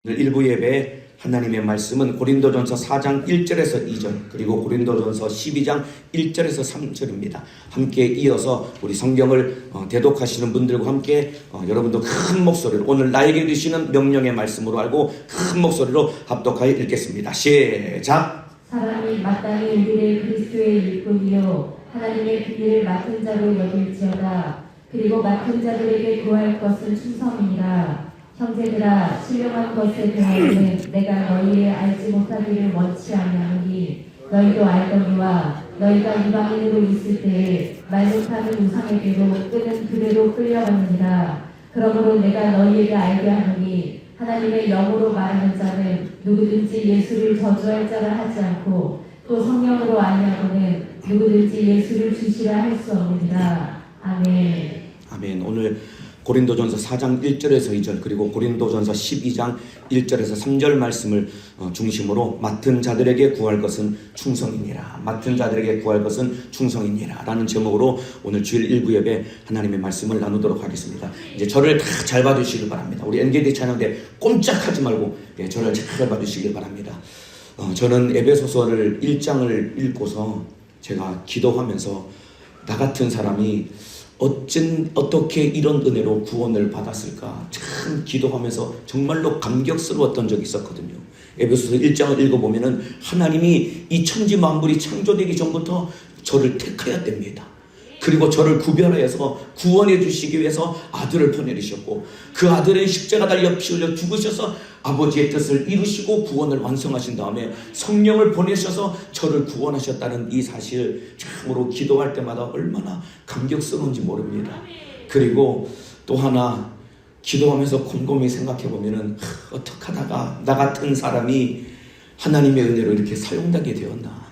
오늘 일부 예배 하나님의 말씀은 고린도전서 4장 1절에서 2절 그리고 고린도전서 12장 1절에서 3절입니다. 함께 이어서 우리 성경을 대독하시는 분들과 함께 여러분도 큰 목소리로 오늘 나에게 주시는 명령의 말씀으로 알고 큰 목소리로 합독하여 읽겠습니다. 시작! 사람이 마땅히 우리를 그리스도의 일꾼이요 하나님의 비밀을 맡은 자로 여길지어다. 그리고 맡은 자들에게 구할 것은 충성이니라. 형제들아, 신령한 것에 대하여는 내가 너희를 알지 못하기를 원치 아니하노니 너희도 알거니와 너희가 이방인으로 있을 때에 말 못하는 우상에게로 끄는 그대로 끌려갔느니라. 그러므로 내가 너희에게 알게 하노니 하나님의 영으로 말하는 자는 누구든지 예수를 저주할 자라 하지 않고 또 성령으로 아니하고는 누구든지 예수를 주시라 할 수 없느니라. 아멘. 아멘. 오늘 고린도전서 4장 1절에서 2절 그리고 고린도전서 12장 1절에서 3절 말씀을 중심으로 맡은 자들에게 구할 것은 충성이니라. 맡은 자들에게 구할 것은 충성이니라 라는 제목으로 오늘 주일 일부 예배 하나님의 말씀을 나누도록 하겠습니다. 이제 저를 다 잘 봐주시길 바랍니다. 우리 NGD 찬양대 꼼짝하지 말고 저를 잘 봐주시길 바랍니다. 저는 에베소서를 1장을 읽고서 제가 기도하면서 나 같은 사람이 어떻게 이런 은혜로 구원을 받았을까 참 기도하면서 정말로 감격스러웠던 적이 있었거든요. 에베소서 1장을 읽어보면은 하나님이 이 천지 만물이 창조되기 전부터 저를 택하였답니다. 그리고 저를 구별하여서 구원해 주시기 위해서 아들을 보내주셨고 그 아들은 십자가 달려 피 흘려 죽으셔서 아버지의 뜻을 이루시고 구원을 완성하신 다음에 성령을 보내셔서 저를 구원하셨다는 이 사실 참으로 기도할 때마다 얼마나 감격스러운지 모릅니다. 그리고 또 하나 기도하면서 곰곰이 생각해 보면은 어떻게 하다가 나 같은 사람이 하나님의 은혜로 이렇게 사용되게 되었나.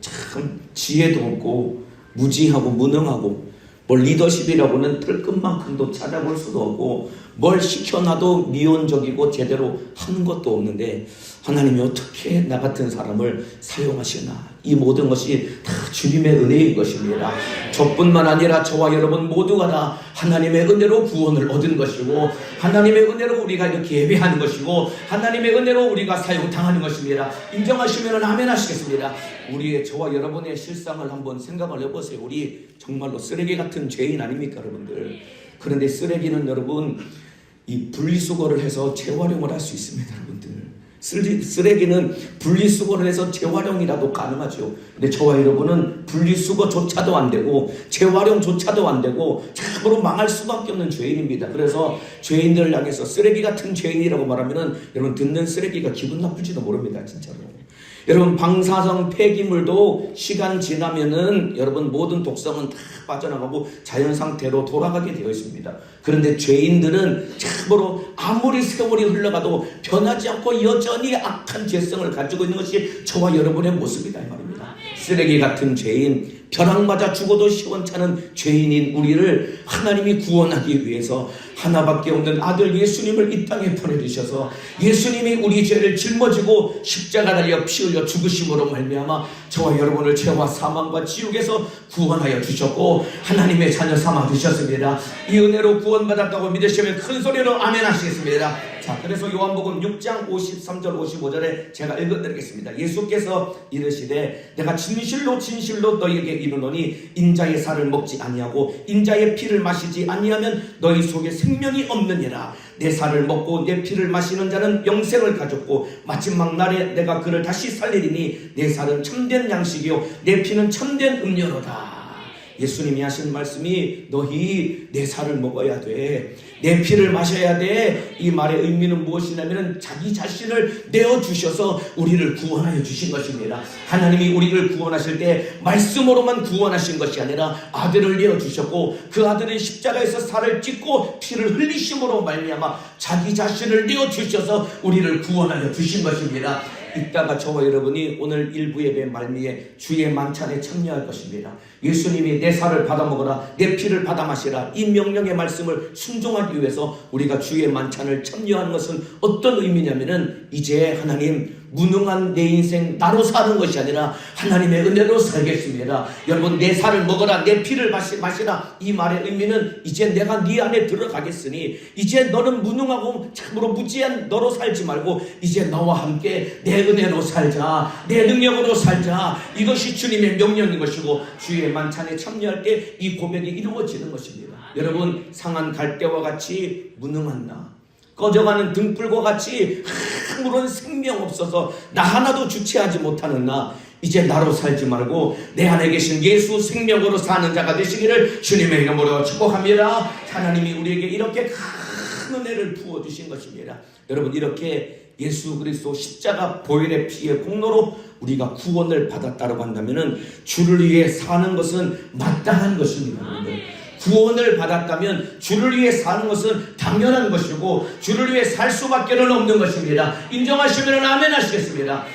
참 지혜도 없고 무지하고 무능하고 뭘 리더십이라고는 털끝만큼도 찾아볼 수도 없고 뭘 시켜놔도 미온적이고 제대로 하는 것도 없는데 하나님이 어떻게 나 같은 사람을 사용하시나. 이 모든 것이 다 주님의 은혜인 것입니다. 저뿐만 아니라 저와 여러분 모두가 다 하나님의 은혜로 구원을 얻은 것이고 하나님의 은혜로 우리가 이렇게 예배하는 것이고 하나님의 은혜로 우리가 사용당하는 것입니다. 인정하시면 아멘 하시겠습니다. 우리의 저와 여러분의 실상을 한번 생각을 해보세요. 우리 정말로 쓰레기 같은 죄인 아닙니까 여러분들. 그런데 쓰레기는 여러분 이 분리수거를 해서 재활용을 할 수 있습니다 여러분들. 쓰레기는 분리수거를 해서 재활용이라도 가능하죠. 근데 저와 여러분은 분리수거조차도 안 되고 재활용조차도 안 되고 참으로 망할 수밖에 없는 죄인입니다. 그래서 죄인들을 향해서 쓰레기 같은 죄인이라고 말하면은 여러분 듣는 쓰레기가 기분 나쁠지도 모릅니다 진짜로. 여러분 방사성 폐기물도 시간 지나면은 여러분 모든 독성은 다 빠져나가고 자연 상태로 돌아가게 되어 있습니다. 그런데 죄인들은 참으로 아무리 세월이 흘러가도 변하지 않고 여전히 악한 죄성을 가지고 있는 것이 저와 여러분의 모습이다 이 말입니다. 쓰레기 같은 죄인, 벼락 맞아 죽어도 시원찮은 죄인인 우리를 하나님이 구원하기 위해서 하나밖에 없는 아들 예수님을 이 땅에 보내주셔서 예수님이 우리 죄를 짊어지고 십자가 달려 피 흘려 죽으심으로 말미암아 저와 여러분을 죄와 사망과 지옥에서 구원하여 주셨고 하나님의 자녀 삼아 주셨습니다. 이 은혜로 구원받았다고 믿으시면 큰 소리로 아멘 하시겠습니다. 자, 그래서 요한복음 6장 53절 55절에 제가 읽어드리겠습니다. 예수께서 이르시되 내가 진실로 진실로 너희에게 이르노니 인자의 살을 먹지 아니하고 인자의 피를 마시지 아니하면 너희 속에 생명이 없느니라. 내 살을 먹고 내 피를 마시는 자는 영생을 가졌고 마지막 날에 내가 그를 다시 살리리니 내 살은 참된 양식이요 내 피는 참된 음료로다. 예수님이 하신 말씀이 너희 내 살을 먹어야 돼. 내 피를 마셔야 돼. 이 말의 의미는 무엇이냐면 자기 자신을 내어주셔서 우리를 구원하여 주신 것입니다. 하나님이 우리를 구원하실 때 말씀으로만 구원하신 것이 아니라 아들을 내어주셨고 그 아들은 십자가에서 살을 찢고 피를 흘리심으로 말미암아 자기 자신을 내어주셔서 우리를 구원하여 주신 것입니다. 이따가 저와 여러분이 오늘 일부 예배 말미에 주의 만찬에 참여할 것입니다. 예수님이 내 살을 받아 먹어라 내 피를 받아 마시라 이 명령의 말씀을 순종하기 위해서 우리가 주의 만찬을 참여하는 것은 어떤 의미냐면은 이제 하나님 무능한 내 인생 나로 사는 것이 아니라 하나님의 은혜로 살겠습니다. 여러분, 내 살을 먹어라, 내 피를 마시라, 이 말의 의미는 이제 내가 네 안에 들어가겠으니 이제 너는 무능하고 참으로 무지한 너로 살지 말고 이제 나와 함께 내 은혜로 살자, 내 능력으로 살자. 이것이 주님의 명령인 것이고 주의 만찬에 참여할 때 이 고백이 이루어지는 것입니다. 여러분, 상한 갈대와 같이 무능한 나, 꺼져가는 등불과 같이 아무런 생명 없어서 나 하나도 주체하지 못하는 나, 이제 나로 살지 말고 내 안에 계신 예수 생명으로 사는 자가 되시기를 주님의 이름으로 축복합니다. 하나님이 우리에게 이렇게 큰 은혜를 부어주신 것입니다. 여러분, 이렇게 예수 그리스도 십자가 보혈의 피의 공로로 우리가 구원을 받았다고 한다면 주를 위해 사는 것은 마땅한 것입니다. 구원을 받았다면 주를 위해 사는 것은 당연한 것이고 주를 위해 살 수밖에 없는 것입니다. 인정하시면 아멘 하시겠습니다.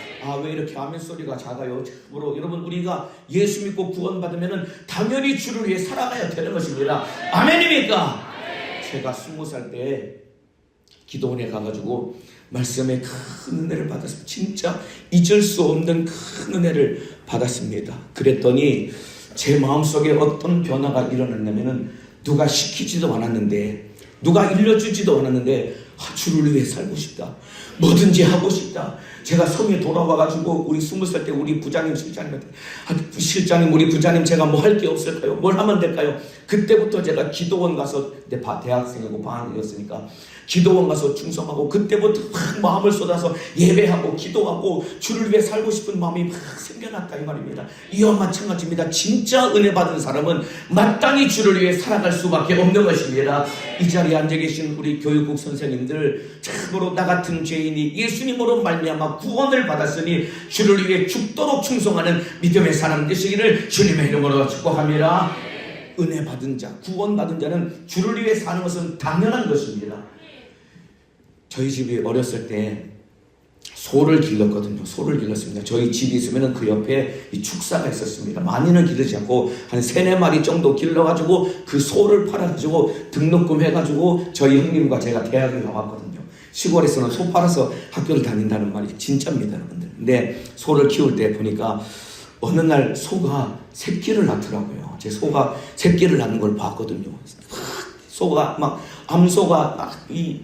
왜 이렇게 아멘 소리가 작아요? 참으로 여러분, 우리가 예수 믿고 구원 받으면 당연히 주를 위해 살아가야 되는 것입니다. 아멘입니까? 제가 20살 때 기도원에 가가지고 말씀에 큰 은혜를 받았습니다. 진짜 잊을 수 없는 큰 은혜를 받았습니다. 그랬더니 제 마음속에 어떤 변화가 일어났냐면은 누가 시키지도 않았는데, 누가 일러주지도 않았는데 주를 위해 살고 싶다, 뭐든지 하고 싶다. 제가 성에 돌아와가지고 우리 20살 때 우리 부장님 실장님한테 실장님, 우리 부장님 제가 뭐 할 게 없을까요? 뭘 하면 될까요? 그때부터 제가 기도원 가서, 내 대학생이고 방학이었으니까 기도원 가서 충성하고 그때부터 막 마음을 쏟아서 예배하고 기도하고 주를 위해 살고 싶은 마음이 막 생겨났다 이 말입니다. 이와 마찬가지입니다. 진짜 은혜 받은 사람은 마땅히 주를 위해 살아갈 수밖에 없는 것입니다. 이 자리에 앉아 계신 우리 교육국 선생님들, 참으로 나 같은 죄인이 예수님으로 말미암아 구원을 받았으니 주를 위해 죽도록 충성하는 믿음의 사람 되시기를 주님의 이름으로 축복합니다. 은혜 받은 자, 구원 받은 자는 주를 위해 사는 것은 당연한 것입니다. 저희 집이 어렸을 때 소를 길렀거든요. 소를 길렀습니다. 저희 집이 있으면 그 옆에 이 축사가 있었습니다. 많이는 기르지 않고 한 3-4마리 정도 길러가지고 그 소를 팔아가지고 등록금 해가지고 저희 형님과 제가 대학을 나왔거든요. 시골에서는 소 팔아서 학교를 다닌다는 말이 진짜입니다, 여러분들. 근데 소를 키울 때 보니까 어느 날 소가 새끼를 낳더라고요. 제 소가 새끼를 낳는 걸 봤거든요. 소가 막, 암소가 막 이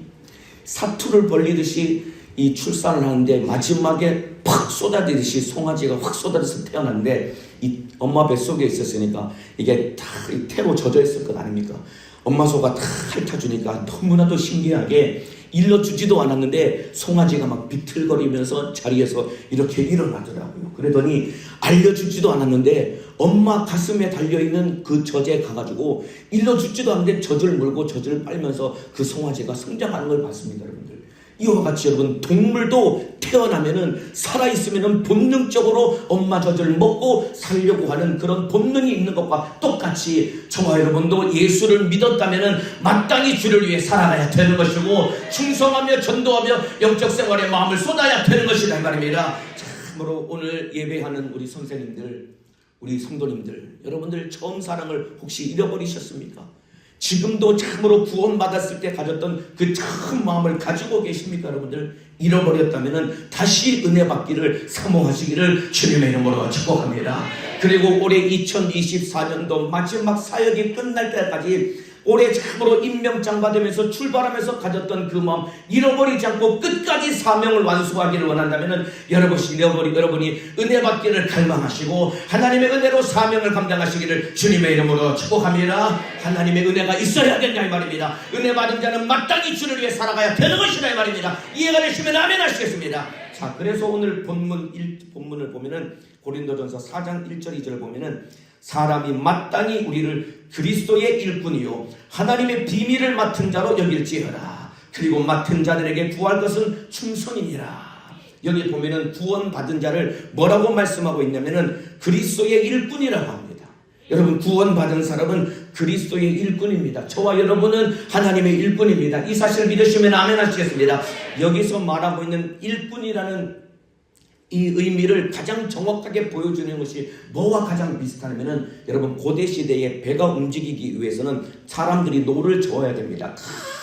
사투를 벌리듯이 이 출산을 하는데 마지막에 팍 쏟아지듯이 송아지가 확 쏟아져서 태어났는데 이 엄마 뱃속에 있었으니까 이게 다 태로 젖어 있을 것 아닙니까? 엄마 소가 다 핥아주니까 너무나도 신기하게 일러주지도 않았는데 송아지가 막 비틀거리면서 자리에서 이렇게 일어나더라고요. 그러더니 알려주지도 않았는데 엄마 가슴에 달려있는 그 젖에 가가지고 일러주지도 않는데 젖을 물고 젖을 빨면서 그 송아지가 성장하는 걸 봤습니다, 여러분들. 이와 같이 여러분, 동물도 태어나면은 살아있으면은 본능적으로 엄마 젖을 먹고 살려고 하는 그런 본능이 있는 것과 똑같이 저와 여러분도 예수를 믿었다면은 마땅히 주를 위해 살아가야 되는 것이고 충성하며 전도하며 영적 생활에 마음을 쏟아야 되는 것이다 이 말입니다. 참으로 오늘 예배하는 우리 선생님들, 우리 성도님들, 여러분들 처음 사랑을 혹시 잃어버리셨습니까? 지금도 참으로 구원받았을 때 가졌던 그 참 마음을 가지고 계십니까, 여러분들? 잃어버렸다면 다시 은혜 받기를 사모하시기를 주님의 이름으로 축복합니다. 그리고 올해 2024년도 마지막 사역이 끝날 때까지 올해 참으로 임명장 받으면서 출발하면서 가졌던 그 마음 잃어버리지 않고 끝까지 사명을 완수하기를 원한다면 여러분이 은혜 받기를 갈망하시고 하나님의 은혜로 사명을 감당하시기를 주님의 이름으로 축복합니다. 하나님의 은혜가 있어야겠냐 이 말입니다. 은혜 받은 자는 마땅히 주를 위해 살아가야 되는 것이다 이 말입니다. 이해가 되시면 아멘 하시겠습니다. 자, 그래서 오늘 본문을 보면은 고린도전서 4장 1절 2절을 보면은 사람이 마땅히 우리를 그리스도의 일꾼이요 하나님의 비밀을 맡은 자로 여길지어다. 그리고 맡은 자들에게 구할 것은 충성이니라. 여기 보면은 구원받은 자를 뭐라고 말씀하고 있냐면은 그리스도의 일꾼이라고 합니다. 여러분, 구원받은 사람은 그리스도의 일꾼입니다. 저와 여러분은 하나님의 일꾼입니다. 이 사실을 믿으시면 아멘 하시겠습니다. 여기서 말하고 있는 일꾼이라는 이 의미를 가장 정확하게 보여주는 것이 뭐와 가장 비슷하냐면은 여러분, 고대 시대에 배가 움직이기 위해서는 사람들이 노를 저어야 됩니다.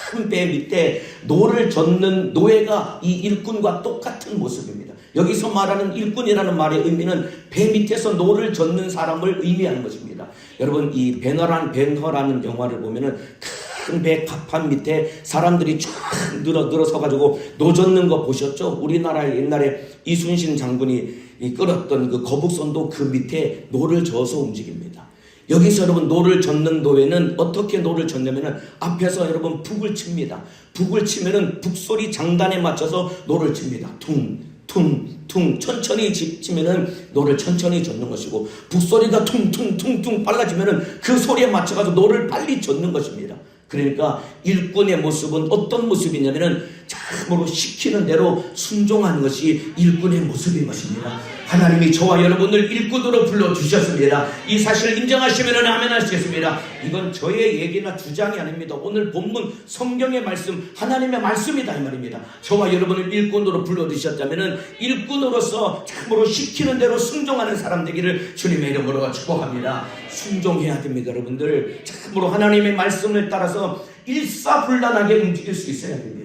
큰 배 밑에 노를 젓는 노예가 이 일꾼과 똑같은 모습입니다. 여기서 말하는 일꾼이라는 말의 의미는 배 밑에서 노를 젓는 사람을 의미하는 것입니다. 여러분, 이 벤허라는 영화를 보면은 큰 배 갑판 밑에 사람들이 쫙 늘어서 가지고 노 젓는 거 보셨죠? 우리나라에 옛날에 이순신 장군이 끌었던 그 거북선도 그 밑에 노를 저어서 움직입니다. 여기서 여러분 노를 젓는 노예는 어떻게 노를 젓냐면은 앞에서 여러분 북을 칩니다. 북을 치면은 북소리 장단에 맞춰서 노를 칩니다. 퉁 천천히 치면은 노를 천천히 젓는 것이고, 북소리가 퉁 빨라지면은 그 소리에 맞춰가지고 노를 빨리 젓는 것입니다. 그러니까 일꾼의 모습은 어떤 모습이냐면은 참으로 시키는 대로 순종하는 것이 일꾼의 모습인 것입니다. 하나님이 저와 여러분을 일꾼으로 불러주셨습니다. 이 사실을 인정하시면 아멘 하시겠습니다. 이건 저의 얘기나 주장이 아닙니다. 오늘 본문 성경의 말씀, 하나님의 말씀이다 이 말입니다. 저와 여러분을 일꾼으로 불러주셨다면 일꾼으로서 참으로 시키는 대로 순종하는 사람 되기를 주님의 이름으로 축복합니다. 순종해야 됩니다. 여러분들 참으로 하나님의 말씀을 따라서 일사불란하게 움직일 수 있어야 됩니다.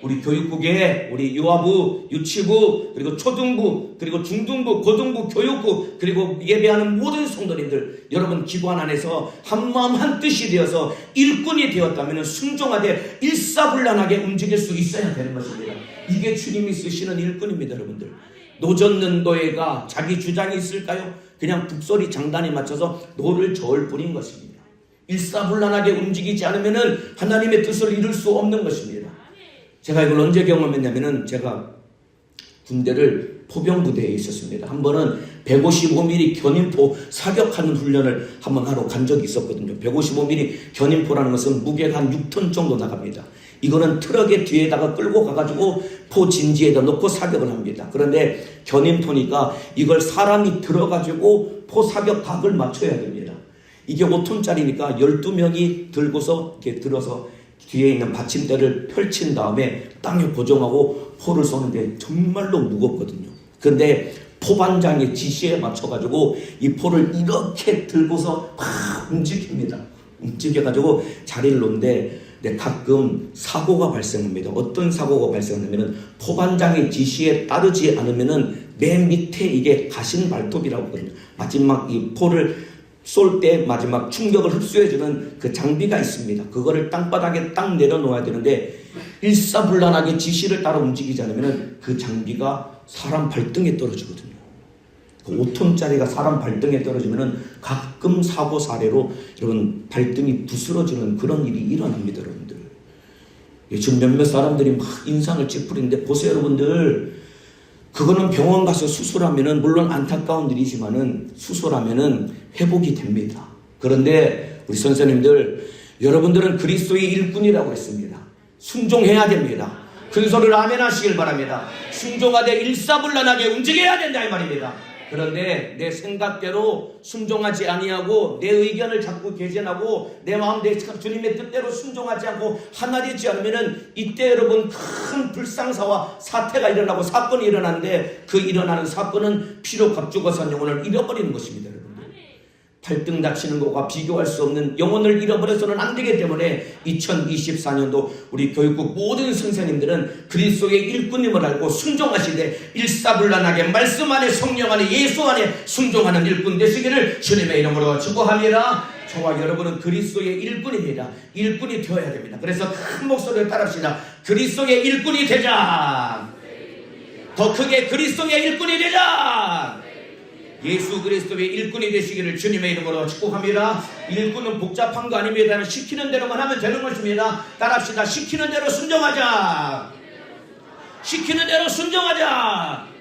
우리 교육국에 우리 유아부, 유치부, 그리고 초등부, 그리고 중등부, 고등부, 교육부, 그리고 예배하는 모든 성도님들, 여러분 기관 안에서 한마음 한뜻이 되어서 일꾼이 되었다면 순종하되 일사불란하게 움직일 수 있어야 되는 것입니다. 이게 주님이 쓰시는 일꾼입니다. 여러분들, 노젓는 노예가 자기 주장이 있을까요? 그냥 북소리 장단에 맞춰서 노를 저을 뿐인 것입니다. 일사불란하게 움직이지 않으면 하나님의 뜻을 이룰 수 없는 것입니다. 제가 이걸 언제 경험했냐면은, 제가 군대를 포병부대에 있었습니다. 한 번은 155mm 견인포 사격하는 훈련을 한번 하러 간 적이 있었거든요. 155mm 견인포라는 것은 무게가 한 6톤 정도 나갑니다. 이거는 트럭의 뒤에다가 끌고 가가지고 포 진지에다 놓고 사격을 합니다. 그런데 견인포니까 이걸 사람이 들어가지고 포 사격 각을 맞춰야 됩니다. 이게 5톤짜리니까 12명이 들고서 이렇게 들어서 뒤에 있는 받침대를 펼친 다음에 땅에 고정하고 포를 쏘는데 정말로 무겁거든요. 그런데 포반장의 지시에 맞춰가지고 이 포를 이렇게 들고서 막 움직입니다. 움직여가지고 자리를 놓는데 가끔 사고가 발생합니다. 어떤 사고가 발생하냐면은 포반장의 지시에 따르지 않으면은 맨 밑에 이게 가신 발톱이라고 하거든요. 마지막 이 포를 쏠 때 마지막 충격을 흡수해주는 그 장비가 있습니다. 그거를 땅바닥에 딱 내려놓아야 되는데 일사불란하게 지시를 따라 움직이지 않으면 그 장비가 사람 발등에 떨어지거든요. 그 5톤짜리가 사람 발등에 떨어지면 가끔 사고 사례로 여러분 발등이 부스러지는 그런 일이 일어납니다. 여러분들, 지금 몇몇 사람들이 막 인상을 찌푸리는데 보세요. 여러분들, 그거는 병원 가서 수술하면은 물론 안타까운 일이지만은 수술하면은 회복이 됩니다. 그런데 우리 선생님들, 여러분들은 그리스도의 일꾼이라고 했습니다. 순종해야 됩니다. 큰 소리로 아멘 하시길 바랍니다. 순종하되 일사불란하게 움직여야 된다 이 말입니다. 그런데 내 생각대로 순종하지 아니하고 내 의견을 자꾸 개진하고 내 마음 내 주님의 뜻대로 순종하지 않고 하나 되지 않으면은 이때 여러분 큰 불상사와 사태가 일어나고 사건이 일어나는데, 그 일어나는 사건은 피로 값주고 산 영혼을 잃어버리는 것입니다. 여러분, 발등 다치는 것과 비교할 수 없는 영혼을 잃어버려서는 안 되기 때문에 2024년도 우리 교육국 모든 선생님들은 그리스도의 일꾼임을 알고 순종하시되 일사불란하게 말씀 안에 성령 안에 예수 안에 순종하는 일꾼 되시기를 주님의 이름으로 축복합니다. 저와 여러분은 그리스도의 일꾼입니다. 일꾼이 되어야 됩니다. 그래서 큰 목소리를 따라합시다. 그리스도의 일꾼이 되자. 더 크게 그리스도의 일꾼이 되자. 예수 그리스도의 일꾼이 되시기를 주님의 이름으로 축복합니다. 일꾼은 복잡한 거 아닙니다. 시키는 대로만 하면 되는 것입니다. 따라합시다. 시키는 대로 순종하자. 시키는 대로 순종하자.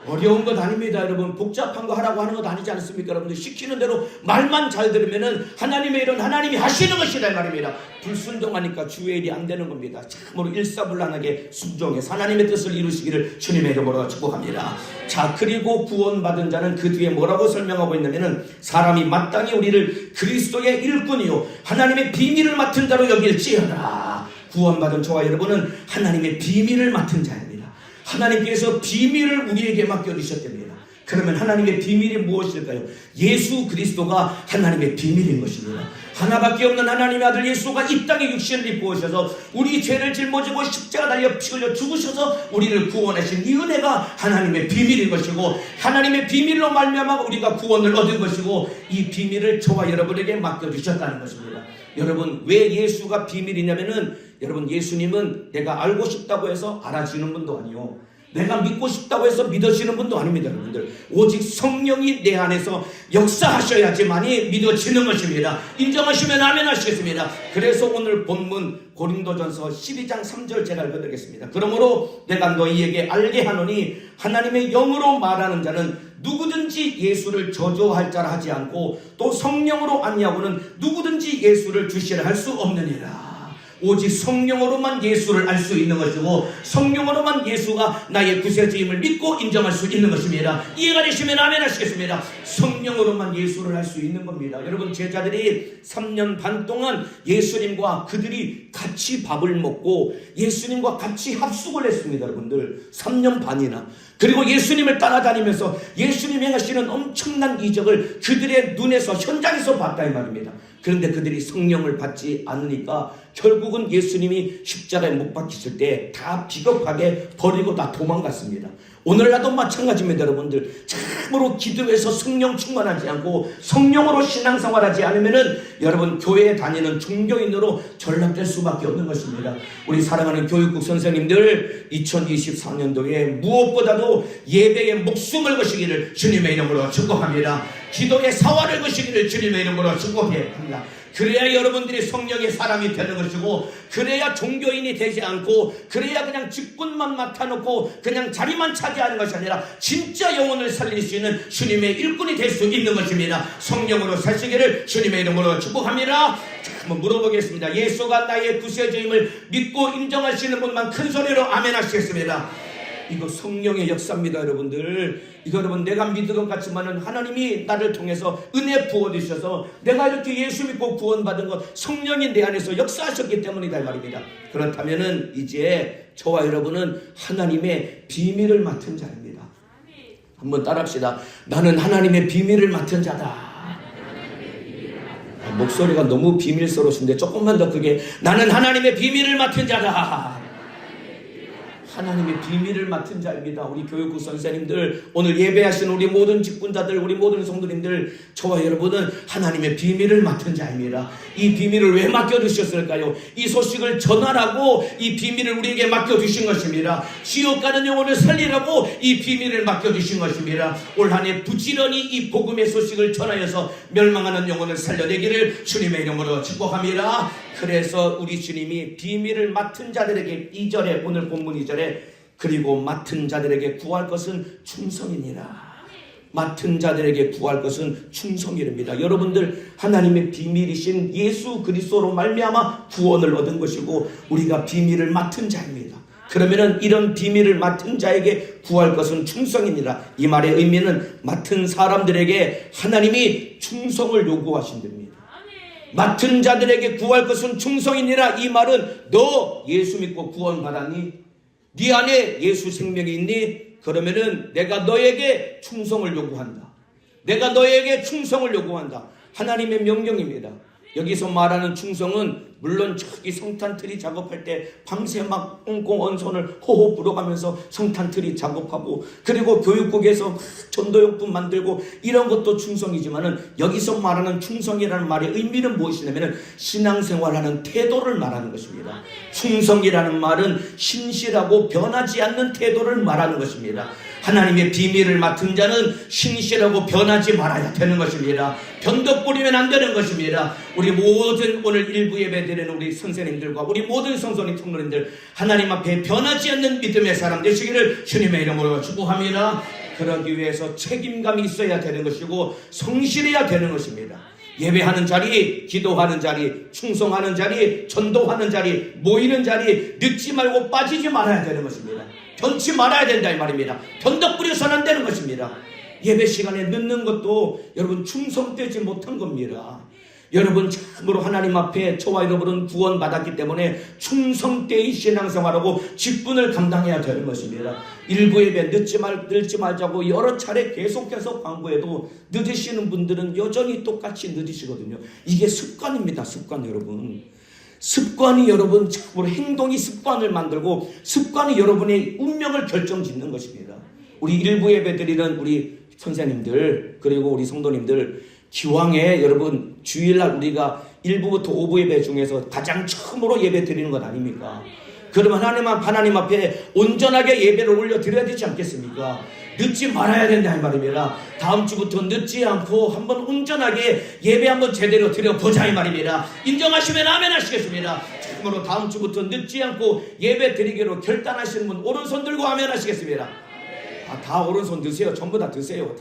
어려운 것 아닙니다. 여러분, 복잡한 거 하라고 하는 것 아니지 않습니까? 여러분들, 시키는 대로 말만 잘 들으면은 하나님의 일은 하나님이 하시는 것이다 이 말입니다. 불순종하니까 주의 일이 안 되는 겁니다. 참으로 일사불란하게 순종해서 하나님의 뜻을 이루시기를 주님의 이름으로 축복합니다. 자, 그리고 구원받은 자는 그 뒤에 뭐라고 설명하고 있냐면은, 사람이 마땅히 우리를 그리스도의 일꾼이요 하나님의 비밀을 맡은 자로 여길지어다. 구원받은 저와 여러분은 하나님의 비밀을 맡은 자입니다. 하나님께서 비밀을 우리에게 맡겨주셨답니다. 그러면 하나님의 비밀이 무엇일까요? 예수 그리스도가 하나님의 비밀인 것입니다. 하나밖에 없는 하나님의 아들 예수가 이 땅에 육신을 입고 오셔서 우리 죄를 짊어지고 십자가 달려 피 흘려 죽으셔서 우리를 구원하신 이 은혜가 하나님의 비밀인 것이고, 하나님의 비밀로 말미암아 우리가 구원을 얻은 것이고, 이 비밀을 저와 여러분에게 맡겨주셨다는 것입니다. 여러분, 왜 예수가 비밀이냐면은, 여러분, 예수님은 내가 알고 싶다고 해서 알아지는 분도 아니요, 내가 믿고 싶다고 해서 믿어지는 분도 아닙니다. 여러분들, 오직 성령이 내 안에서 역사하셔야지만이 믿어지는 것입니다. 인정하시면 아멘 하시겠습니다. 그래서 오늘 본문 고린도전서 12장 3절 제가 읽어드리겠습니다. 그러므로 내가 너희에게 알게 하노니 하나님의 영으로 말하는 자는 누구든지 예수를 저주할 자라 하지 않고, 또 성령으로 아니하고는 누구든지 예수를 주시라 할 수 없느니라. 오직 성령으로만 예수를 알 수 있는 것이고, 성령으로만 예수가 나의 구세주임을 믿고 인정할 수 있는 것입니다. 이해가 되시면 아멘 하시겠습니다. 성령으로만 예수를 알 수 있는 겁니다. 여러분, 제자들이 3년 반 동안 예수님과 그들이 같이 밥을 먹고 예수님과 같이 합숙을 했습니다. 여러분들, 3년 반이나. 그리고 예수님을 따라다니면서 예수님이 행하시는 엄청난 이적을 그들의 눈에서, 현장에서 봤다 이 말입니다. 그런데 그들이 성령을 받지 않으니까 결국은 예수님이 십자가에 못 박히실 때 다 비겁하게 버리고 다 도망갔습니다. 오늘날도 마찬가지입니다. 여러분들, 참으로 기도해서 성령 충만하지 않고 성령으로 신앙생활하지 않으면은 여러분, 교회에 다니는 종교인으로 전락될 수밖에 없는 것입니다. 우리 사랑하는 교육국 선생님들, 2024년도에 무엇보다도 예배에 목숨을 거시기를 주님의 이름으로 축복합니다. 기도에 사활을 거시기를 주님의 이름으로 축복합니다. 그래야 여러분들이 성령의 사람이 되는 것이고, 그래야 종교인이 되지 않고, 그래야 그냥 직분만 맡아놓고 그냥 자리만 차지하는 것이 아니라 진짜 영혼을 살릴 수 있는 주님의 일꾼이 될 수 있는 것입니다. 성령으로 사시기를 주님의 이름으로 축복합니다. 자, 한번 물어보겠습니다. 예수가 나의 구세주임을 믿고 인정하시는 분만 큰 소리로 아멘 하시겠습니다. 이거 성령의 역사입니다. 여러분들, 이거 여러분, 내가 믿은 것 같지만은 하나님이 나를 통해서 은혜 부어주셔서 내가 이렇게 예수 믿고 구원받은 것, 성령이 내 안에서 역사하셨기 때문이다 이 말입니다. 그렇다면은 이제 저와 여러분은 하나님의 비밀을 맡은 자입니다. 한번 따라합시다. 나는 하나님의 비밀을 맡은 자다. 목소리가 너무 비밀스러우신데 조금만 더 크게, 나는 하나님의 비밀을 맡은 자다. 하나님의 비밀을 맡은 자입니다. 우리 교육국 선생님들, 오늘 예배하신 우리 모든 직분자들, 우리 모든 성도님들, 저와 여러분은 하나님의 비밀을 맡은 자입니다. 이 비밀을 왜 맡겨주셨을까요? 이 소식을 전하라고 이 비밀을 우리에게 맡겨주신 것입니다. 지옥 가는 영혼을 살리라고 이 비밀을 맡겨주신 것입니다. 올 한 해 부지런히 이 복음의 소식을 전하여서 멸망하는 영혼을 살려내기를 주님의 이름으로 축복합니다. 그래서 우리 주님이 비밀을 맡은 자들에게, 2절에, 오늘 본문 2절에, 그리고 맡은 자들에게 구할 것은 충성이니라. 맡은 자들에게 구할 것은 충성이랍니다. 여러분들, 하나님의 비밀이신 예수 그리스도로 말미암아 구원을 얻은 것이고, 우리가 비밀을 맡은 자입니다. 그러면은 이런 비밀을 맡은 자에게 구할 것은 충성이니라. 이 말의 의미는 맡은 사람들에게 하나님이 충성을 요구하신답니다. 맡은 자들에게 구할 것은 충성이니라. 이 말은 너 예수 믿고 구원 받았니? 네 안에 예수 생명이 있니? 그러면은 내가 너에게 충성을 요구한다. 내가 너에게 충성을 요구한다. 하나님의 명령입니다. 여기서 말하는 충성은 물론 저기 성탄트리 작업할 때 밤새 막 꽁꽁 언손을 호호 불어가면서 성탄트리 작업하고, 그리고 교육국에서 전도용품 만들고, 이런 것도 충성이지만은 여기서 말하는 충성이라는 말의 의미는 무엇이냐면은 신앙생활하는 태도를 말하는 것입니다. 충성이라는 말은 신실하고 변하지 않는 태도를 말하는 것입니다. 하나님의 비밀을 맡은 자는 신실하고 변하지 말아야 되는 것입니다. 변덕 부리면 안 되는 것입니다. 우리 모든 오늘 일부 예배 드리는 우리 선생님들과 우리 모든 성도님 청년님들, 하나님 앞에 변하지 않는 믿음의 사람 되시기를 주님의 이름으로 축복합니다. 그러기 위해서 책임감이 있어야 되는 것이고 성실해야 되는 것입니다. 예배하는 자리, 기도하는 자리, 충성하는 자리, 전도하는 자리, 모이는 자리, 늦지 말고 빠지지 말아야 되는 것입니다. 변치 말아야 된다 이 말입니다. 변덕 부려서는 안 되는 것입니다. 예배 시간에 늦는 것도 여러분 충성되지 못한 겁니다. 여러분 참으로 하나님 앞에 저와 여러분은 구원받았기 때문에 충성되이 신앙생활하고 직분을 감당해야 되는 것입니다. 일부 예배 늦지 말자고 여러 차례 계속해서 광고해도 늦으시는 분들은 여전히 똑같이 늦으시거든요. 이게 습관입니다. 습관 여러분. 습관이 여러분 참으로 행동이 습관을 만들고 습관이 여러분의 운명을 결정짓는 것입니다. 우리 일부 예배 드리는 우리 선생님들 그리고 우리 성도님들 기왕에 여러분 주일날 우리가 1부부터 5부 예배 중에서 가장 처음으로 예배 드리는 것 아닙니까? 그러면 하나님 앞에 온전하게 예배를 올려드려야 되지 않겠습니까? 늦지 말아야 된다 이 말입니다. 다음 주부터 늦지 않고 한번 온전하게 예배 한번 제대로 드려보자 이 말입니다. 인정하시면 아멘 하시겠습니다. 참으로 다음 주부터 늦지 않고 예배 드리기로 결단하시는 분 오른손 들고 아멘 하시겠습니다. 다 오른손 드세요. 전부 다 드세요.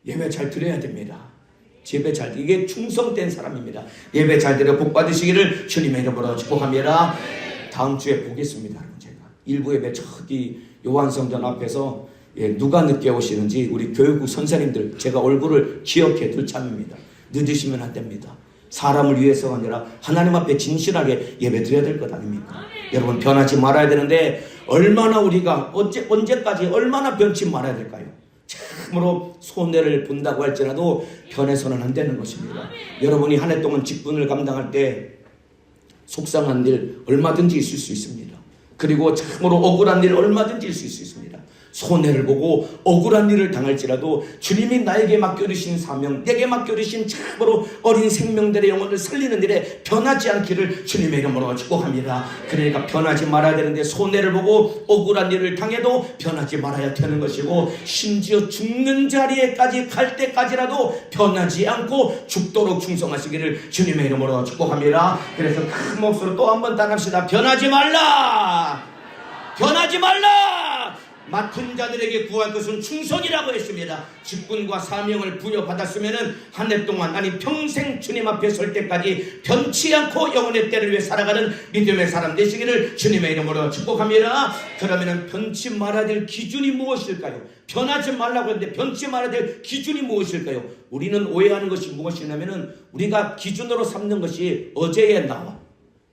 예배 잘 드려야 됩니다. 예배 잘 이게 충성된 사람입니다. 예배 잘 드려 복 받으시기를 주님의 이름으로 축복합니다. 다음 주에 보겠습니다. 제가 일부 예배 저기 요한성전 앞에서 누가 늦게 오시는지 우리 교육국 선생님들 제가 얼굴을 기억해 둘 참입니다. 늦으시면 안 됩니다. 사람을 위해서가 아니라 하나님 앞에 진실하게 예배 드려야 될 것 아닙니까? 여러분 변하지 말아야 되는데 얼마나 우리가 언제까지 얼마나 변치 말아야 될까요? 참으로 손해를 본다고 할지라도 변해서는 안 되는 것입니다. 여러분이 한 해 동안 직분을 감당할 때 속상한 일 얼마든지 있을 수 있습니다. 그리고 참으로 억울한 일 얼마든지 있을 수 있습니다. 손해를 보고 억울한 일을 당할지라도 주님이 나에게 맡겨주신 사명, 내게 맡겨주신 참으로 어린 생명들의 영혼을 살리는 일에 변하지 않기를 주님의 이름으로 축복합니다. 그러니까 변하지 말아야 되는데 손해를 보고 억울한 일을 당해도 변하지 말아야 되는 것이고 심지어 죽는 자리에까지 갈 때까지라도 변하지 않고 죽도록 충성하시기를 주님의 이름으로 축복합니다. 그래서 큰 목소리로 또 한 번 따라합시다. 변하지 말라! 변하지 말라! 맡은 자들에게 구할 것은 충성이라고 했습니다. 직분과 사명을 부여받았으면 한 해 동안 아니 평생 주님 앞에 설 때까지 변치 않고 영혼의 때를 위해 살아가는 믿음의 사람 되시기를 주님의 이름으로 축복합니다. 그러면 변치 말아야 될 기준이 무엇일까요? 변하지 말라고 했는데 변치 말아야 될 기준이 무엇일까요? 우리는 오해하는 것이 무엇이냐면 우리가 기준으로 삼는 것이 어제의 나와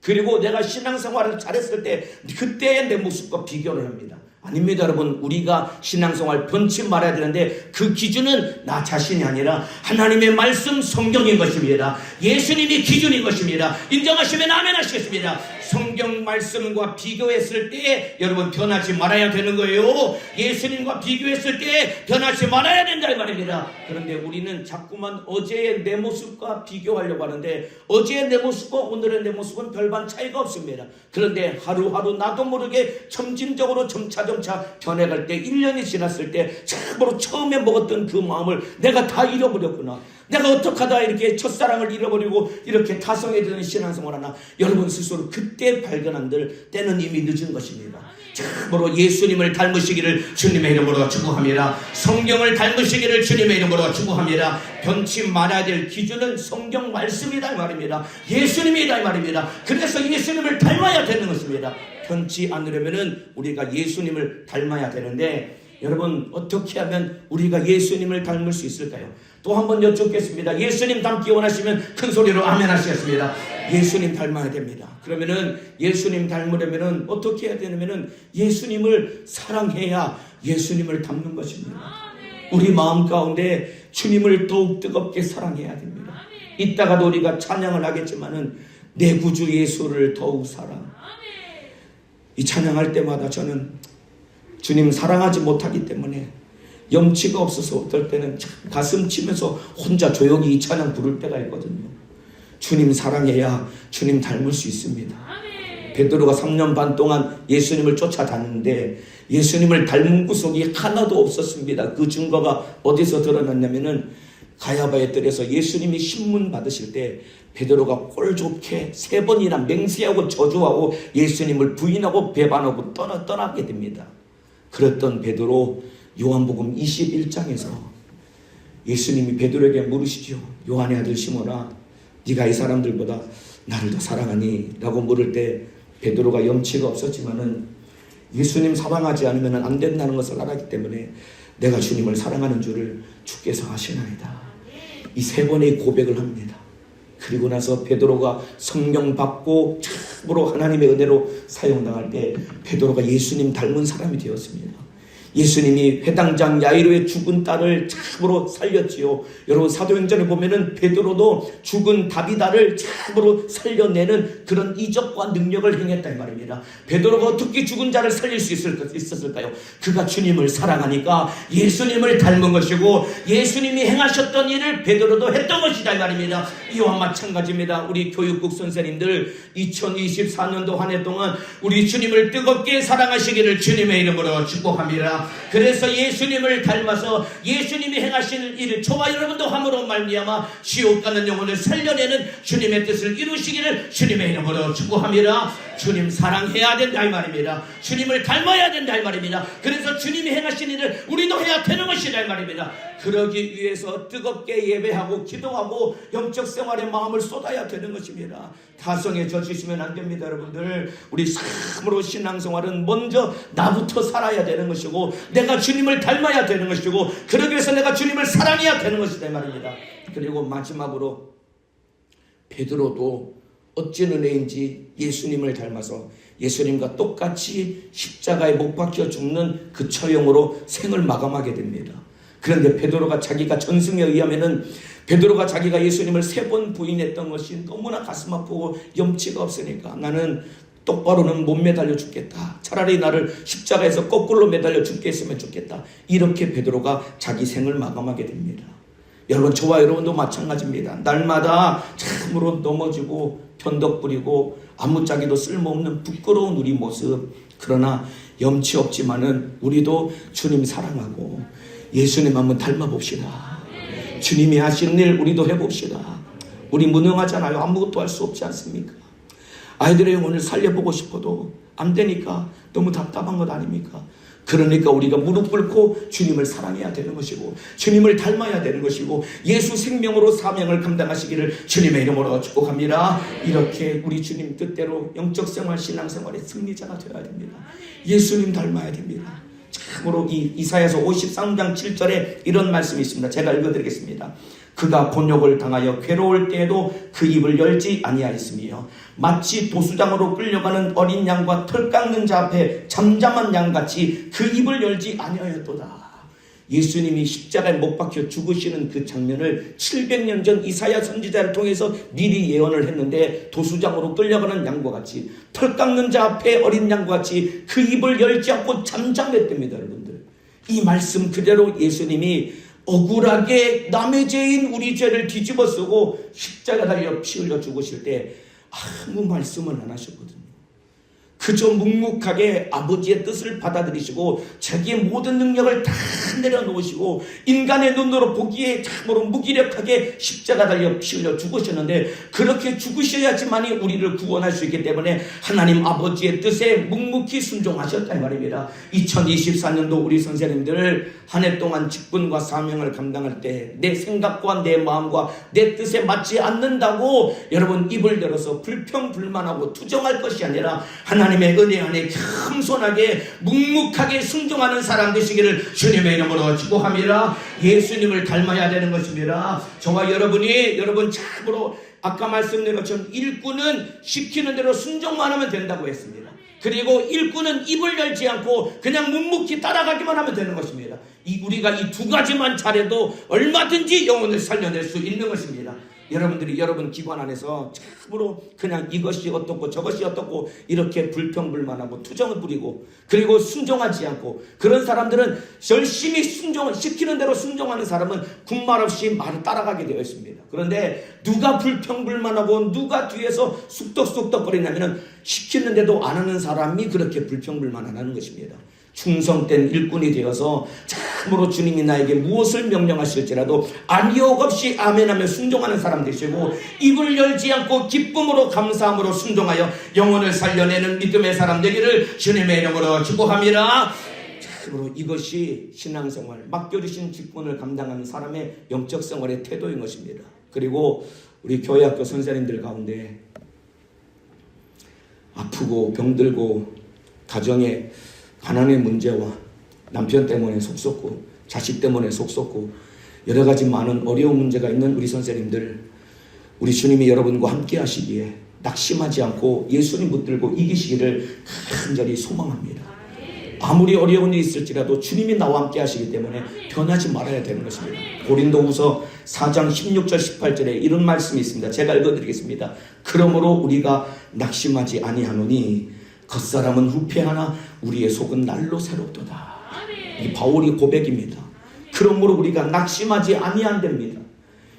그리고 내가 신앙생활을 잘했을 때 그때의 내 모습과 비교를 합니다. 아닙니다 여러분. 우리가 신앙생활 변치 말아야 되는데 그 기준은 나 자신이 아니라 하나님의 말씀 성경인 것입니다. 예수님이 기준인 것입니다. 인정하시면 아멘 하시겠습니다. 성경 말씀과 비교했을 때 여러분 변하지 말아야 되는 거예요. 예수님과 비교했을 때 변하지 말아야 된다 이 말입니다. 그런데 우리는 자꾸만 어제의 내 모습과 비교하려고 하는데 어제의 내 모습과 오늘의 내 모습은 별반 차이가 없습니다. 그런데 하루하루 나도 모르게 점진적으로 점차 변해갈 때 1년이 지났을 때 참으로 처음에 먹었던 그 마음을 내가 다 잃어버렸구나. 내가 어떻게 하다 이렇게 첫사랑을 잃어버리고 이렇게 타성해지는 신앙생활 하나. 여러분 스스로 그때 발견한들 때는 이미 늦은 것입니다. 참으로 예수님을 닮으시기를 주님의 이름으로 축복합니다. 성경을 닮으시기를 주님의 이름으로 축복합니다. 변치 말아야 될 기준은 성경 말씀이다 이 말입니다. 예수님이다 이 말입니다. 그래서 예수님을 닮아야 되는 것입니다. 변치 않으려면 우리가 예수님을 닮아야 되는데 여러분 어떻게 하면 우리가 예수님을 닮을 수 있을까요? 또 한 번 여쭙겠습니다. 예수님 닮기 원하시면 큰 소리로 아멘 하시겠습니다. 예수님 닮아야 됩니다. 그러면은 예수님 닮으려면은 어떻게 해야 되냐면은 예수님을 사랑해야 예수님을 닮는 것입니다. 우리 마음 가운데 주님을 더욱 뜨겁게 사랑해야 됩니다. 이따가도 우리가 찬양을 하겠지만은 내 구주 예수를 더욱 사랑. 이 찬양할 때마다 저는 주님 사랑하지 못하기 때문에 염치가 없어서 어떨 때는 가슴 치면서 혼자 조용히 이 찬양 부를 때가 있거든요. 주님 사랑해야 주님 닮을 수 있습니다. 베드로가 3년 반 동안 예수님을 쫓아다녔는데 예수님을 닮은 구석이 하나도 없었습니다. 그 증거가 어디서 드러났냐면은 가야바의 뜰에서 예수님이 신문 받으실 때 베드로가 꼴 좋게 3번이나 맹세하고 저주하고 예수님을 부인하고 배반하고 떠나게 됩니다. 그랬던 베드로 요한복음 21장에서 예수님이 베드로에게 물으시죠. 요한의 아들 시몬아 네가 이 사람들보다 나를 더 사랑하니? 라고 물을 때 베드로가 염치가 없었지만은 예수님 사랑하지 않으면 안 된다는 것을 알았기 때문에 내가 주님을 사랑하는 줄을 주께서 아시나이다. 이 3번의 고백을 합니다. 그리고 나서 베드로가 성령 받고 참으로 하나님의 은혜로 사용당할 때 베드로가 예수님 닮은 사람이 되었습니다. 예수님이 회당장 야이로의 죽은 딸을 참으로 살렸지요. 여러분 사도행전에 보면은 베드로도 죽은 다비다를 참으로 살려내는 그런 이적과 능력을 행했다 이 말입니다. 베드로가 어떻게 죽은 자를 살릴 수 있었을까요? 그가 주님을 사랑하니까 예수님을 닮은 것이고 예수님이 행하셨던 일을 베드로도 했던 것이다 이 말입니다. 이와 마찬가지입니다. 우리 교육국 선생님들 2024년도 한 해 동안 우리 주님을 뜨겁게 사랑하시기를 주님의 이름으로 축복합니다. 그래서 예수님을 닮아서 예수님이 행하시는 일을 저와 여러분도 함으로 말미암아 지옥 가는 영혼을 살려내는 주님의 뜻을 이루시기를 주님의 이름으로 축복합니다. 주님 사랑해야 된다 이 말입니다. 주님을 닮아야 된다 이 말입니다. 그래서 주님이 행하신 일을 우리도 해야 되는 것이다 이 말입니다. 그러기 위해서 뜨겁게 예배하고 기도하고 영적 생활에 마음을 쏟아야 되는 것입니다. 가성에 젖으시면 안 됩니다. 여러분들 우리 참으로 신앙생활은 먼저 나부터 살아야 되는 것이고 내가 주님을 닮아야 되는 것이고 그러기 위해서 내가 주님을 사랑해야 되는 것이다 이 말입니다. 그리고 마지막으로 베드로도 어찌 은혜인지 예수님을 닮아서 예수님과 똑같이 십자가에 못 박혀 죽는 그 처형으로 생을 마감하게 됩니다. 그런데 베드로가 자기가 전승에 의하면은 베드로가 자기가 예수님을 3번 부인했던 것이 너무나 가슴 아프고 염치가 없으니까 나는 똑바로는 못 매달려 죽겠다. 차라리 나를 십자가에서 거꾸로 매달려 죽게 했으면 좋겠다. 이렇게 베드로가 자기 생을 마감하게 됩니다. 여러분 저와 여러분도 마찬가지입니다. 날마다 참으로 넘어지고 변덕 부리고 아무짝에도 쓸모없는 부끄러운 우리 모습. 그러나 염치 없지만은 우리도 주님 사랑하고 예수님 한번 닮아봅시다. 주님이 하신 일 우리도 해봅시다. 우리 무능하잖아요. 아무것도 할 수 없지 않습니까? 아이들의 영혼을 살려보고 싶어도 안 되니까 너무 답답한 것 아닙니까? 그러니까 우리가 무릎 꿇고 주님을 사랑해야 되는 것이고 주님을 닮아야 되는 것이고 예수 생명으로 사명을 감당하시기를 주님의 이름으로 축복합니다. 이렇게 우리 주님 뜻대로 영적 생활, 신앙 생활의 승리자가 되어야 됩니다. 예수님 닮아야 됩니다. 참으로 이사야서 53장 7절에 이런 말씀이 있습니다. 제가 읽어드리겠습니다. 그가 곤욕을 당하여 괴로울 때에도 그 입을 열지 아니하였으며 마치 도수장으로 끌려가는 어린 양과 털 깎는 자 앞에 잠잠한 양같이 그 입을 열지 아니하였도다. 예수님이 십자가에 못 박혀 죽으시는 그 장면을 700년 전 이사야 선지자를 통해서 미리 예언을 했는데 도수장으로 끌려가는 양과 같이 털 깎는 자 앞에 어린 양과 같이 그 입을 열지 않고 잠잠했답니다. 여러분들 이 말씀 그대로 예수님이 억울하게 남의 죄인 우리 죄를 뒤집어 쓰고 십자가 달려 피 흘려 죽으실 때 아무 말씀을 안 하셨거든요. 그저 묵묵하게 아버지의 뜻을 받아들이시고 자기의 모든 능력을 다 내려놓으시고 인간의 눈으로 보기에 참으로 무기력하게 십자가 달려 피 흘려 죽으셨는데 그렇게 죽으셔야지만이 우리를 구원할 수 있기 때문에 하나님 아버지의 뜻에 묵묵히 순종하셨다 이 말입니다. 2024년도 우리 선생님들 한 해 동안 직분과 사명을 감당할 때 내 생각과 내 마음과 내 뜻에 맞지 않는다고 여러분 입을 열어서 불평불만하고 투정할 것이 아니라 하나님의 은혜 안에 겸손하게 묵묵하게 순종하는 사람 되시기를 주님의 이름으로 축복합니다. 예수님을 닮아야 되는 것입니다. 저와 여러분이 여러분 참으로 아까 말씀드린 것처럼 일꾼은 시키는 대로 순종만 하면 된다고 했습니다. 그리고 일꾼은 입을 열지 않고 그냥 묵묵히 따라가기만 하면 되는 것입니다. 우리가 이 두 가지만 잘해도 얼마든지 영혼을 살려낼 수 있는 것입니다. 여러분들이 여러분 기관 안에서 참으로 그냥 이것이 어떻고 저것이 어떻고 이렇게 불평불만하고 투정을 부리고 그리고 순종하지 않고 그런 사람들은 열심히 시키는 대로 순종하는 사람은 군말 없이 말을 따라가게 되어 있습니다. 그런데 누가 불평불만하고 누가 뒤에서 쑥덕쑥덕거리냐면 시키는데도 안 하는 사람이 그렇게 불평불만하는 것입니다. 충성된 일꾼이 되어서 참으로 주님이 나에게 무엇을 명령하실지라도 아니요 없이 아멘하며 순종하는 사람 되시고 입을 열지 않고 기쁨으로 감사함으로 순종하여 영혼을 살려내는 믿음의 사람 되기를 주님의 이름으로 축복합니다. 참으로 이것이 신앙생활, 맡겨주신 직분을 감당하는 사람의 영적 생활의 태도인 것입니다. 그리고 우리 교회학교 선생님들 가운데 아프고 병들고 가정에 가난의 문제와 남편 때문에 속 썩고 자식 때문에 속 썩고 여러 가지 많은 어려운 문제가 있는 우리 선생님들 우리 주님이 여러분과 함께 하시기에 낙심하지 않고 예수님 붙들고 이기시기를 간절히 소망합니다. 아무리 어려운 일이 있을지라도 주님이 나와 함께 하시기 때문에 변하지 말아야 되는 것입니다. 고린도후서 4장 16절 18절에 이런 말씀이 있습니다. 제가 읽어드리겠습니다. 그러므로 우리가 낙심하지 아니하노니 겉사람은 후패하나 우리의 속은 날로 새롭도다. 이 바울의 고백입니다. 그러므로 우리가 낙심하지 아니한답니다.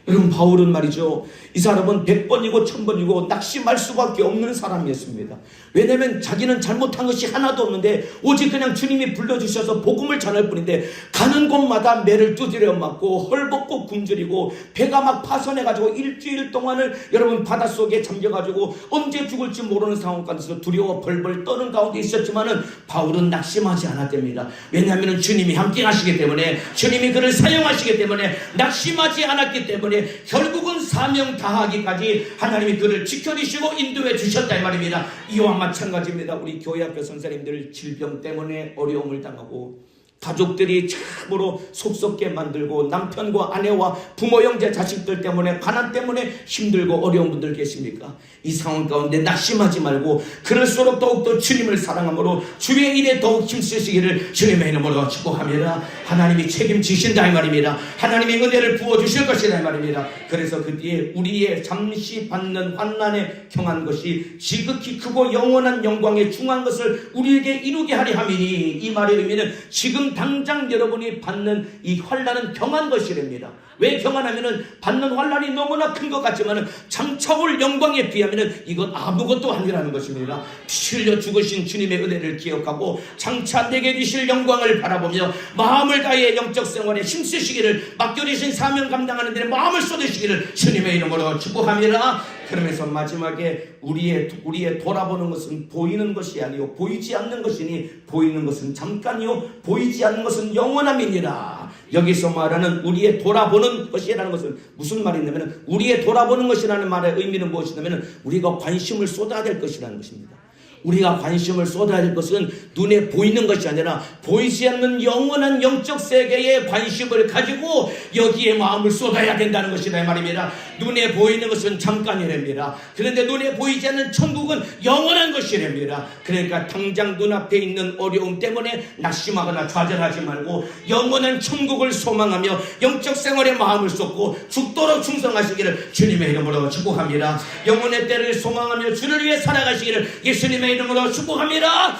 여러분, 바울은 말이죠, 이 사람은 100번이고 1000번이고 낙심할 수밖에 없는 사람이었습니다. 왜냐하면 자기는 잘못한 것이 하나도 없는데 오직 그냥 주님이 불러주셔서 복음을 전할 뿐인데 가는 곳마다 매를 두드려 맞고 헐벗고 굶주리고 배가 막 파손해가지고 일주일 동안을 여러분 바닷속에 잠겨가지고 언제 죽을지 모르는 상황 가운데서 두려워 벌벌 떠는 가운데 있었지만은 바울은 낙심하지 않았답니다. 왜냐하면 주님이 함께 하시기 때문에, 주님이 그를 사용하시기 때문에, 낙심하지 않았기 때문에 결국은 사명 다하기까지 하나님이 그를 지켜주시고 인도해 주셨다 이 말입니다. 이와 마찬가지입니다. 우리 교회학교 선생님들 질병 때문에 어려움을 당하고 가족들이 참으로 속썩게 만들고 남편과 아내와 부모 형제 자식들 때문에 가난 때문에 힘들고 어려운 분들 계십니까? 이 상황 가운데 낙심하지 말고 그럴수록 더욱더 주님을 사랑함으로 주의 일에 더욱 힘쓰시기를 주님의 이름으로 축복합니다. 하나님이 책임지신다 이 말입니다. 하나님이 은혜를 부어주실 것이다 이 말입니다. 그래서 그 뒤에 우리의 잠시 받는 환난에 경한 것이 지극히 크고 영원한 영광에 중한 것을 우리에게 이루게 하리 함이니, 이 말의 의미는 지금 당장 여러분이 받는 이 환난은 경한 것이랍니다. 왜 경하냐면은 받는 환난이 너무나 큰 것 같지만은 장차 올 영광에 비하면은 이건 아무것도 아니라는 것입니다. 피 흘려 죽으신 주님의 은혜를 기억하고 장차 내게 주실 영광을 바라보며 마음을 다해 영적 생활에 힘쓰시기를, 맡겨주신 사명 감당하는 데 마음을 쏟으시기를 주님의 이름으로 축복합니다. 그러면서 마지막에 우리의 돌아보는 것은 보이는 것이 아니요 보이지 않는 것이니 보이는 것은 잠깐이요 보이지 않는 것은 영원함이니라. 여기서 말하는 우리의 돌아보는 것이라는 것은 무슨 말이냐면, 우리의 돌아보는 것이라는 말의 의미는 무엇이냐면 우리가 관심을 쏟아야 될 것이라는 것입니다. 우리가 관심을 쏟아야 될 것은 눈에 보이는 것이 아니라 보이지 않는 영원한 영적 세계에 관심을 가지고 여기에 마음을 쏟아야 된다는 것이다 이 말입니다. 눈에 보이는 것은 잠깐이랍니다. 그런데 눈에 보이지 않는 천국은 영원한 것이랍니다. 그러니까 당장 눈앞에 있는 어려움 때문에 낙심하거나 좌절하지 말고 영원한 천국을 소망하며 영적 생활에 마음을 쏟고 죽도록 충성하시기를 주님의 이름으로 축복합니다. 영원의 때를 소망하며 주를 위해 살아가시기를 예수님의 이름으로 축복합니다.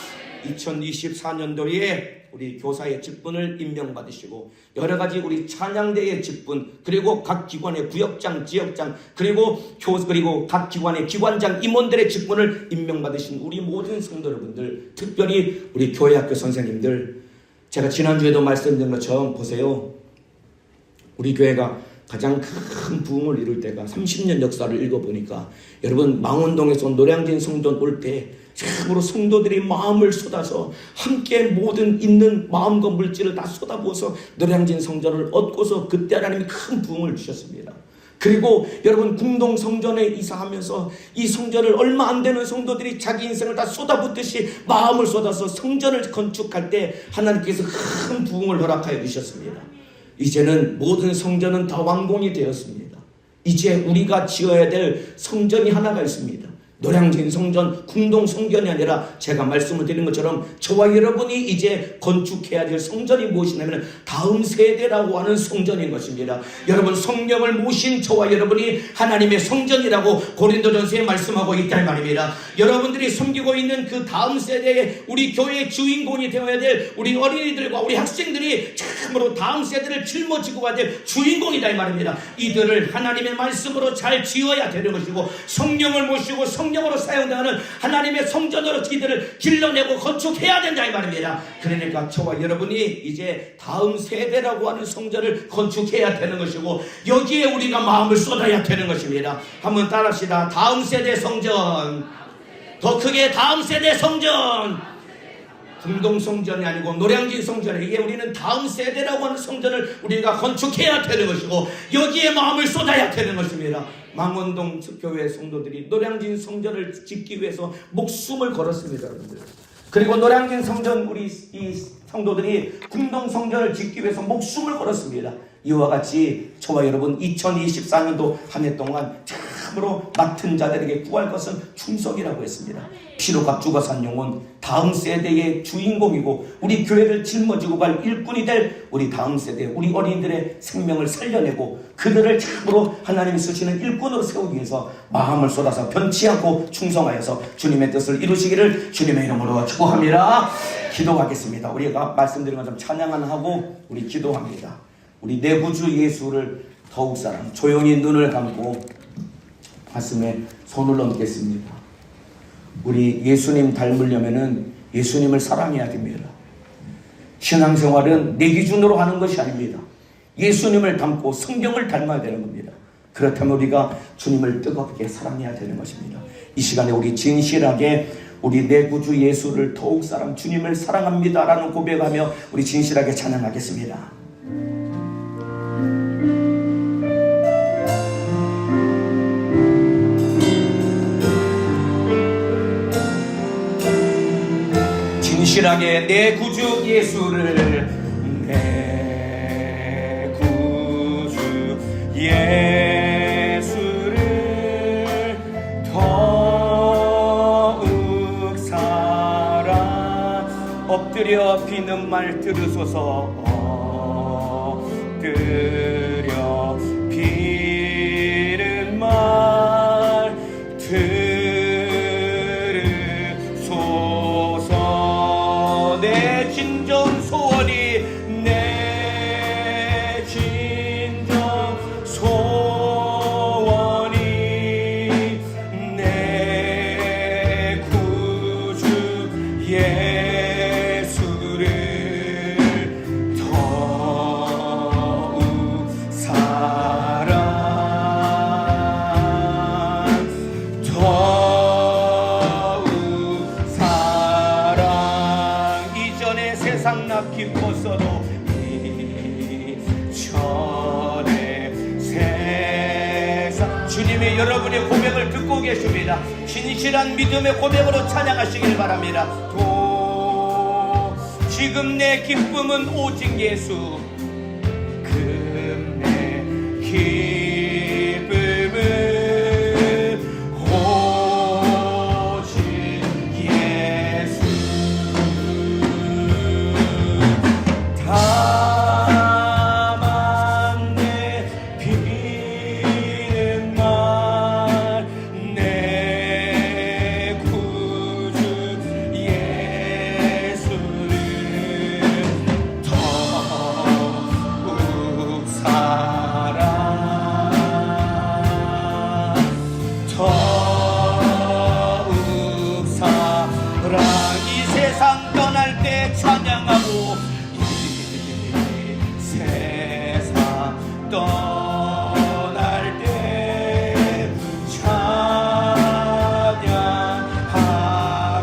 2024년도에 우리 교사의 직분을 임명받으시고 여러가지 우리 찬양대의 직분, 그리고 각 기관의 구역장, 지역장, 그리고 각 기관의 기관장, 임원들의 직분을 임명받으신 우리 모든 성도 여러분들, 특별히 우리 교회학교 선생님들, 제가 지난주에도 말씀드린 것처럼 보세요. 우리 교회가 가장 큰 부흥을 이룰 때가 30년 역사를 읽어보니까 여러분, 망원동에서 노량진 성전 올 때 참으로 성도들이 마음을 쏟아서 함께 모든 있는 마음과 물질을 다 쏟아부어서 노량진 성전을 얻고서 그때 하나님이 큰 부흥을 주셨습니다. 그리고 여러분, 궁동 성전에 이사하면서 이 성전을 얼마 안 되는 성도들이 자기 인생을 다 쏟아붓듯이 마음을 쏟아서 성전을 건축할 때 하나님께서 큰 부흥을 허락하여 주셨습니다. 이제는 모든 성전은 다 완공이 되었습니다. 이제 우리가 지어야 될 성전이 하나가 있습니다. 노량진 성전, 궁동 성전이 아니라 제가 말씀을 드린 것처럼 저와 여러분이 이제 건축해야 될 성전이 무엇이냐면 다음 세대라고 하는 성전인 것입니다. 여러분, 성령을 모신 저와 여러분이 하나님의 성전이라고 고린도전서에 말씀하고 있다 이 말입니다. 여러분들이 섬기고 있는 그 다음 세대에 우리 교회의 주인공이 되어야 될 우리 어린이들과 우리 학생들이 참으로 다음 세대를 짊어지고 가야 될 주인공이다 이 말입니다. 이들을 하나님의 말씀으로 잘 지어야 되는 것이고, 성령을 모시고 성령으로 사용되는 하나님의 성전으로 이들을 길러내고 건축해야 된다 이 말입니다. 그러니까 저와 여러분이 이제 다음 세대라고 하는 성전을 건축해야 되는 것이고, 여기에 우리가 마음을 쏟아야 되는 것입니다. 한번 따라합시다. 다음 세대 성전, 더 크게 다음 세대 성전. 궁동 성전이 아니고 노량진 성전에, 이게 우리는 다음 세대라고 하는 성전을 우리가 건축해야 되는 것이고 여기에 마음을 쏟아야 되는 것입니다. 망원동 교회 성도들이 노량진 성전을 짓기 위해서 목숨을 걸었습니다, 여러분들. 그리고 노량진 성전 우리 이 성도들이 궁동 성전을 짓기 위해서 목숨을 걸었습니다. 이와 같이 저와 여러분 2024년도 한 해 동안 참으로 맡은 자들에게 구할 것은 충성이라고 했습니다. 피로 값주고 산 영혼, 다음 세대의 주인공이고 우리 교회를 짊어지고 갈 일꾼이 될 우리 다음 세대, 우리 어린이들의 생명을 살려내고 그들을 참으로 하나님이 쓰시는 일꾼으로 세우기 위해서 마음을 쏟아서 변치 않고 충성하여서 주님의 뜻을 이루시기를 주님의 이름으로 축복합니다. 기도하겠습니다. 우리가 말씀드린 것처럼 찬양은 하고 우리 기도합니다. 우리 내 구주 예수를 더욱 사랑, 조용히 눈을 감고 가슴에 손을 얹겠습니다. 우리 예수님 닮으려면은 예수님을 사랑해야 됩니다. 신앙생활은 내 기준으로 하는 것이 아닙니다. 예수님을 닮고 성경을 닮아야 되는 겁니다. 그렇다면 우리가 주님을 뜨겁게 사랑해야 되는 것입니다. 이 시간에 우리 진실하게 우리 내 구주 예수를 더욱 사랑, 주님을 사랑합니다 라는 고백하며 우리 진실하게 찬양하겠습니다. 진실하게 내 구주 예수를, 내 구주 예수를 더욱 사랑. 엎드려 비는 말 들으소서. 엎드려 비는 말 들으소서. 내 진정 소원이, 내 진정 소원이 내 구주 예수를 더욱 사랑, 더욱 사랑. 이전에 세상 나 기뻤어도 이전에 세상, 주님이 여러분의 고백을 듣고 계십니다. 진실한 믿음의 고백으로 찬양하시길 바랍니다. 지금 내 기쁨은 오직 예수, 지금 내 기쁨은 오직 예수. 다만 내 비는 말, 내 구주 예수를 더욱 사랑, 더욱 사랑. 이 세상 떠날 때 찬양하고, 이 세상 떠날 때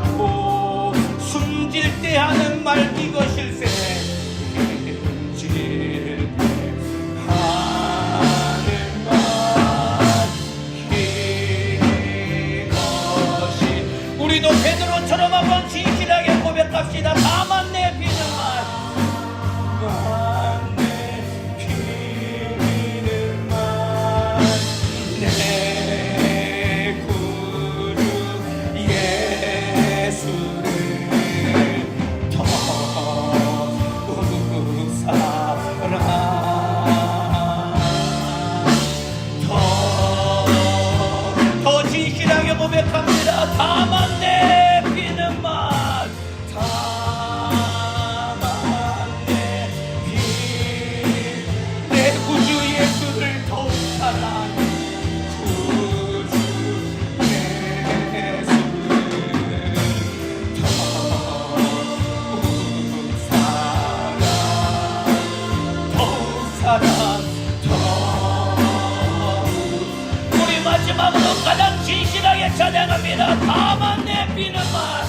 찬양하고, 숨질 때 하는 말 이것일세. 숨질 때 하는 말 이것이. 우리도 베드로처럼 한번 진실하게 고백합시다. 다만 내 비는 말, 다만 내 비는 말, 내 구주 예수를 더욱 사랑, 더 진실하게 고백합니다. 다만 내 비는 말, 다만 내 비, 내 구주 예수를 더욱 사랑, 구주 예수를 더욱 사랑, 더욱 사랑, 더욱. 우리 마지막으로 가장 진실하게 찬양합니다. 다만 내 비는 말,